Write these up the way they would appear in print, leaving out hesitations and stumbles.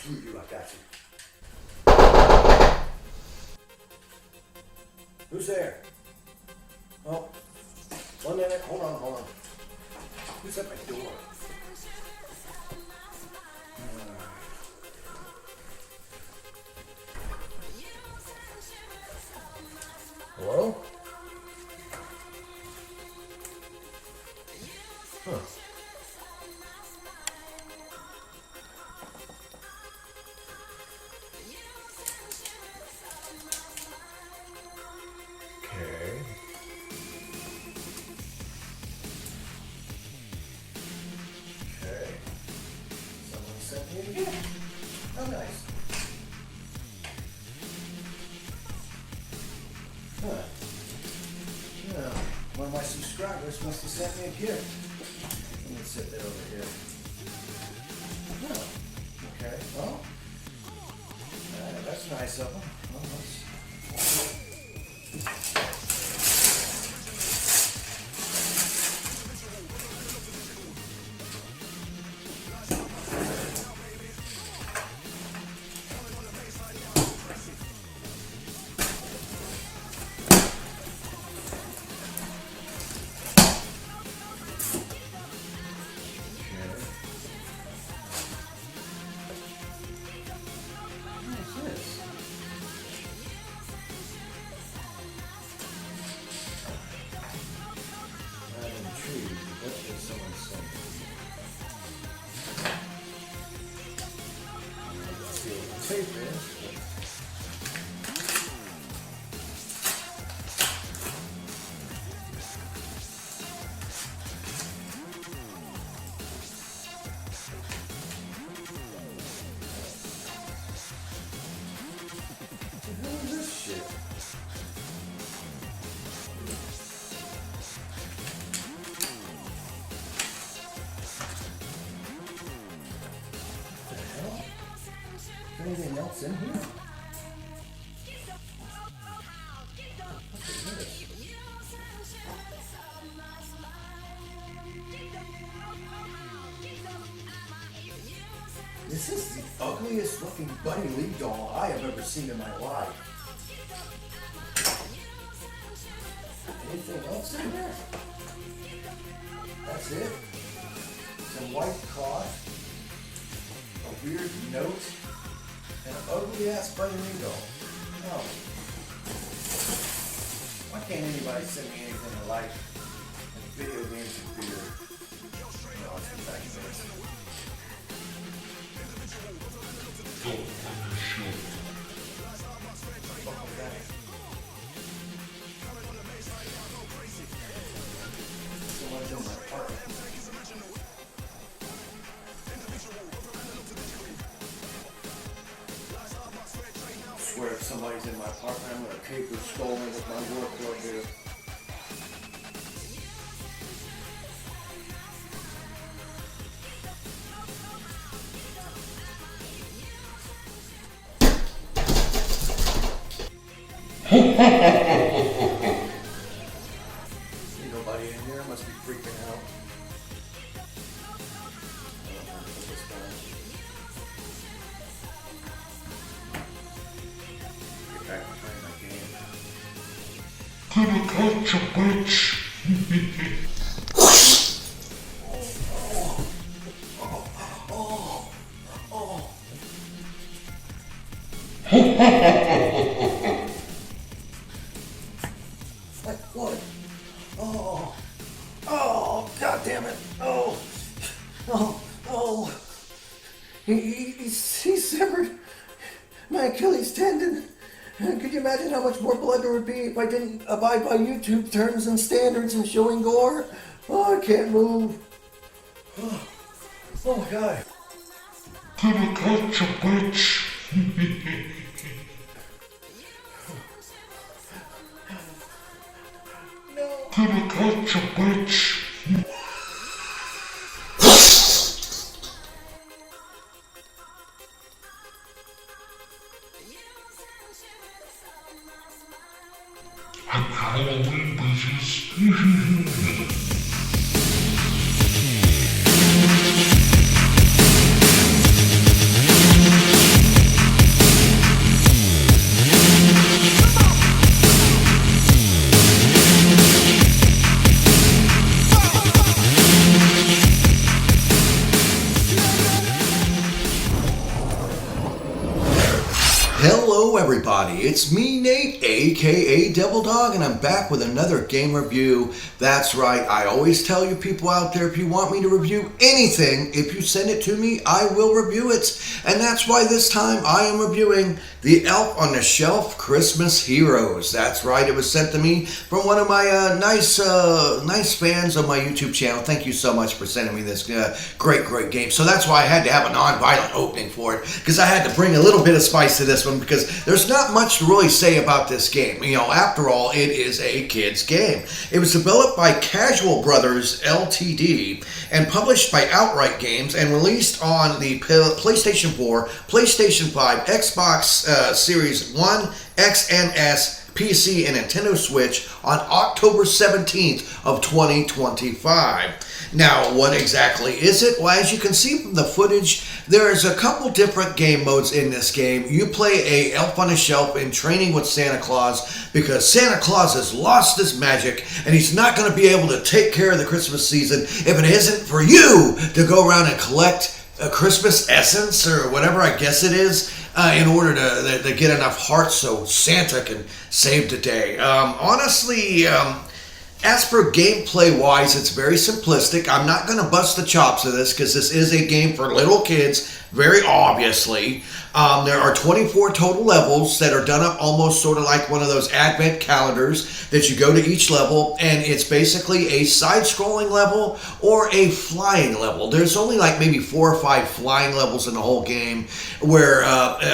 Screw you, I got you. Who's there? Oh, 1 minute. Hold on. Who's at my door? Hello? Huh. Okay. Someone sent me a gift. How nice. Huh. Yeah. One of my subscribers must have sent me a gift. Let me sit there over here. Oh. Okay. Well, that's nice of them. Well, tape is. What the hell is this shit? What the hell? Anything else in here? This is the ugliest looking Buddy Lee doll I have ever seen in my life. Anything else in there? That's it? Some white cloth, a weird note, and an ugly ass Buddy Lee doll. No. Why can't anybody send me anything I like? And video games and beer. No, it's in fact this. Someone's in my apartment. I swear if somebody's in my apartment, I'm gonna cape or skull me with my work plug here. See nobody in here, must be freaking out. Get back to playing my game. Gonna catch a bitch. What? Oh, God damn it. He severed my Achilles tendon. Could you imagine how much more blood there would be if I didn't abide by YouTube terms and standards and showing gore? Oh, I can't move. Oh my God. Gonna catch a bitch. No. Gonna catch a bitch. Happy Halloween, bitches. everybody, it's me, Nate, aka Devil Dog, and I'm back with another game review. That's right, I always tell you people out there, if you want me to review anything, if you send it to me, I will review it. And that's why this time I am reviewing the Elf on the Shelf Christmas Heroes. That's right, it was sent to me from one of my nice fans on my YouTube channel. Thank you so much for sending me this great game. So that's why I had to have a non-violent opening for it, because I had to bring a little bit of spice to this one, because there's not much to really say about this game. You know, after all, it is a kid's game. It was developed by Casual Brothers Ltd. and published by Outright Games and released on the PlayStation 4, PlayStation 5, Xbox Series 1, X and S, PC, and Nintendo Switch on October 17th of 2025. Now, what exactly is it? Well, as you can see from the footage, there's a couple different game modes in this game. You play a Elf on a Shelf in training with Santa Claus, because Santa Claus has lost his magic and he's not going to be able to take care of the Christmas season if it isn't for you to go around and collect a Christmas essence or whatever I guess it is in order to get enough hearts so Santa can save the day. Honestly, as for gameplay wise, it's very simplistic. I'm not going to bust the chops of this because this is a game for little kids, very obviously. There are 24 total levels that are done up almost sort of like one of those advent calendars that you go to each level, and it's basically a side-scrolling level or a flying level. There's only like maybe 4 or 5 flying levels in the whole game, where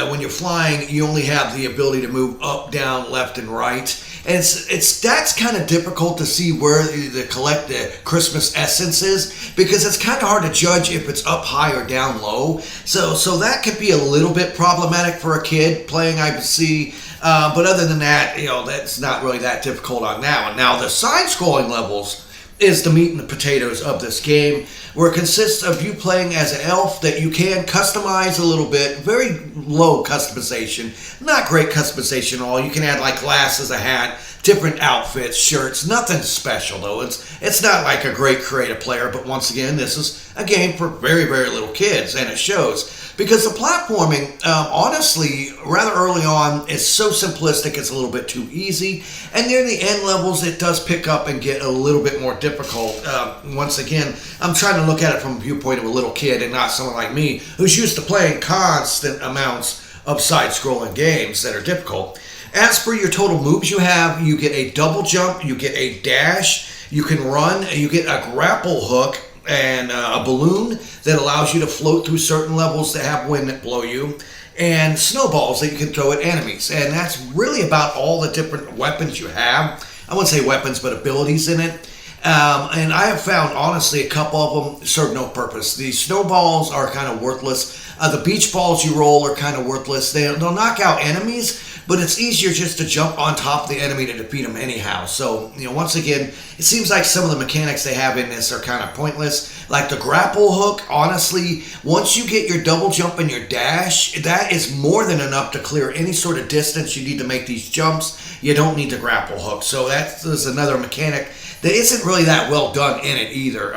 when you're flying, you only have the ability to move up, down, left, and right. And that's kind of difficult to see where to collect the Christmas essence is, because it's kind of hard to judge if it's up high or down low. So that could be a little bit problematic for a kid playing, I would see. But other than that, you know, that's not really that difficult on that one. Now, the side-scrolling levels is the meat and the potatoes of this game, where it consists of you playing as an elf that you can customize a little bit. Very low customization, not great customization at all. You can add like glasses, a hat, different outfits, shirts, nothing special though. It's not like a great creative player, but once again, this is a game for very little kids, and it shows. Because the platforming, honestly, rather early on, is so simplistic, it's a little bit too easy. And near the end levels, it does pick up and get a little bit more difficult. Once again, I'm trying to look at it from the viewpoint of a little kid and not someone like me who's used to playing constant amounts of side-scrolling games that are difficult. As for your total moves you have, you get a double jump, you get a dash, you can run, you get a grapple hook, and a balloon that allows you to float through certain levels that have wind that blow you, and snowballs that you can throw at enemies. And that's really about all the different weapons you have. I wouldn't say weapons, but abilities in it. And I have found, honestly, a couple of them serve no purpose. The snowballs are kind of worthless. The beach balls you roll are kind of worthless. They'll knock out enemies, but it's easier just to jump on top of the enemy to defeat them anyhow. So, you know, once again, it seems like some of the mechanics they have in this are kind of pointless. Like the grapple hook, honestly, once you get your double jump and your dash, that is more than enough to clear any sort of distance you need to make these jumps. You don't need the grapple hook. So that is another mechanic that isn't really that well done in it either.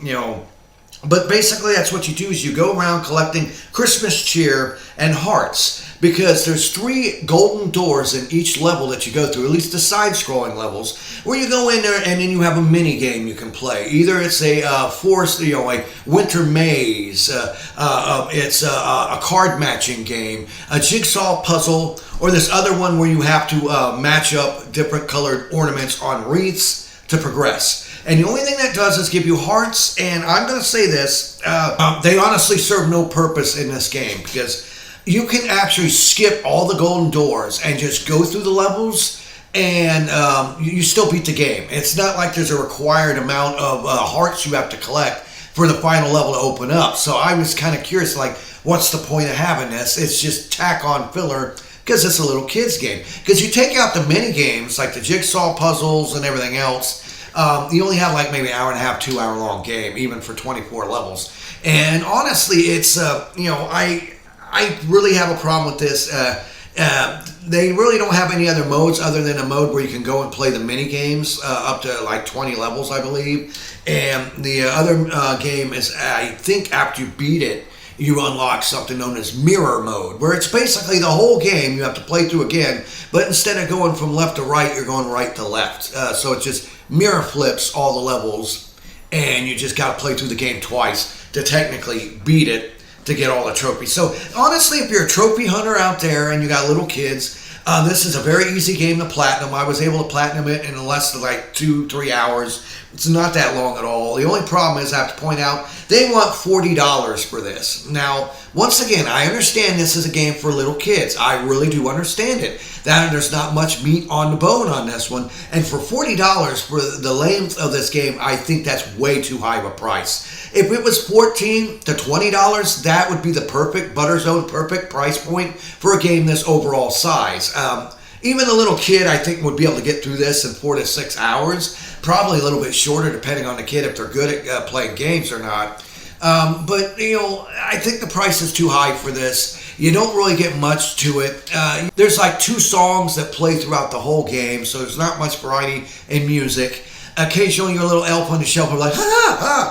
You know, but basically that's what you do, is you go around collecting Christmas cheer and hearts, because there's 3 golden doors in each level that you go through, at least the side-scrolling levels, where you go in there and then you have a mini game you can play. Either it's a forest, you know, like winter maze, it's a card matching game, a jigsaw puzzle, or this other one where you have to match up different colored ornaments on wreaths to progress. And the only thing that does is give you hearts, and I'm going to say this, they honestly serve no purpose in this game, because you can actually skip all the golden doors and just go through the levels, and you still beat the game. It's not like there's a required amount of hearts you have to collect for the final level to open up. So I was kind of curious, like, what's the point of having this? It's just tack on filler, because it's a little kid's game. Because you take out the mini games, like the jigsaw puzzles and everything else, you only have like maybe an hour and a half, 2 hour long game, even for 24 levels. And honestly, it's, you know, I really have a problem with this. They really don't have any other modes other than a mode where you can go and play the mini games up to like 20 levels, I believe. And the other game is, I think after you beat it, you unlock something known as mirror mode, where it's basically the whole game you have to play through again, but instead of going from left to right, you're going right to left. So it just mirror flips all the levels, and you just got to play through the game twice to technically beat it to get all the trophies. So honestly, if you're a trophy hunter out there and you got little kids, this is a very easy game to platinum. I was able to platinum it in less than like 2-3 hours. It's not that long at all. The only problem is I have to point out they want $40 for this. Now, once again, I understand this is a game for little kids. I really do understand it. That there's not much meat on the bone on this one. And for $40 for the length of this game, I think that's way too high of a price. If it was $14 to $20, that would be the perfect Butterzone perfect price point for a game this overall size. Even a little kid, I think, would be able to get through this in 4 to 6 hours. Probably a little bit shorter, depending on the kid, if they're good at playing games or not. But, I think the price is too high for this. You don't really get much to it. There's like 2 songs that play throughout the whole game, so there's not much variety in music. Occasionally, your little elf on the shelf are like,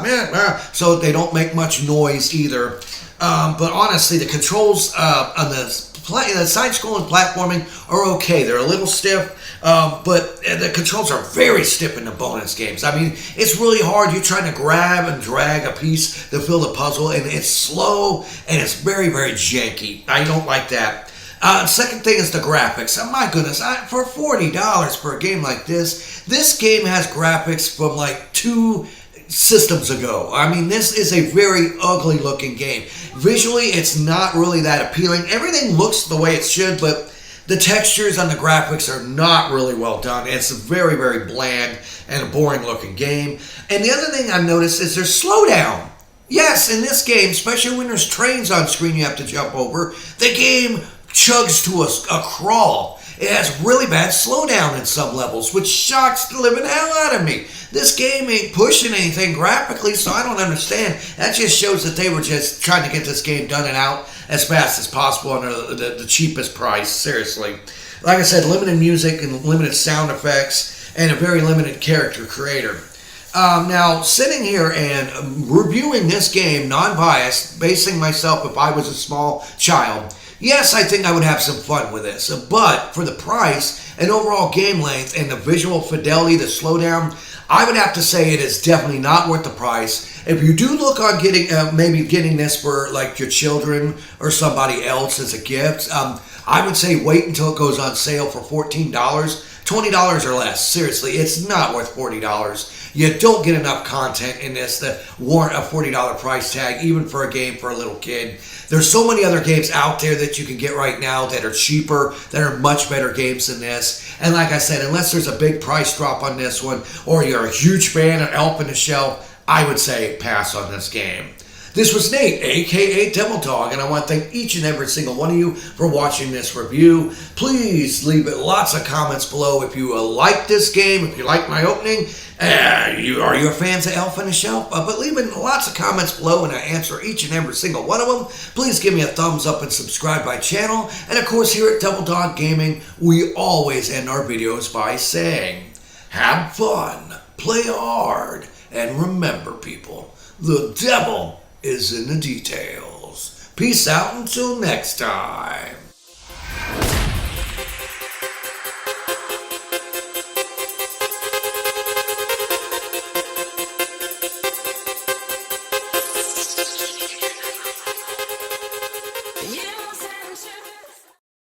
man, so they don't make much noise either. But honestly, the controls on the side-scrolling platforming are okay. They're a little stiff, but the controls are very stiff in the bonus games. I mean, it's really hard. You're trying to grab and drag a piece to fill the puzzle, and it's slow, and it's very, very janky. I don't like that. Second thing is the graphics. Oh my goodness, for $40 for a game like this game has graphics from like 2 systems ago. I mean, this is a very ugly looking game. Visually, it's not really that appealing. Everything looks the way it should, but the textures on the graphics are not really well done. It's a very, very bland and a boring looking game. And the other thing I've noticed is there's slowdown. Yes, in this game, especially when there's trains on screen you have to jump over, the game chugs to a crawl. It has really bad slowdown in some levels, which shocks the living hell out of me. This game ain't pushing anything graphically, so I don't understand. That just shows that they were just trying to get this game done and out as fast as possible under the cheapest price, seriously. Like I said, limited music and limited sound effects and a very limited character creator. Now, sitting here and reviewing this game, non-biased, basing myself if I was a small child, yes, I think I would have some fun with this, but for the price and overall game length and the visual fidelity, the slowdown, I would have to say it is definitely not worth the price. If you do look on maybe getting this for like your children or somebody else as a gift, I would say wait until it goes on sale for $14, $20 or less. Seriously, it's not worth $40. You don't get enough content in this to warrant a $40 price tag, even for a game for a little kid. There's so many other games out there that you can get right now that are cheaper, that are much better games than this. And like I said, unless there's a big price drop on this one, or you're a huge fan of Elf on the Shelf, I would say pass on this game. This was Nate, aka Devil Dog, and I want to thank each and every single one of you for watching this review. Please leave lots of comments below if you like this game, if you like my opening. Are you fans of Elf on the Shelf? But leave lots of comments below, and I answer each and every single one of them. Please give me a thumbs up and subscribe to my channel. And of course, here at Devil Dog Gaming, we always end our videos by saying, have fun, play hard, and remember, people, the devil is in the details. Peace out until next time.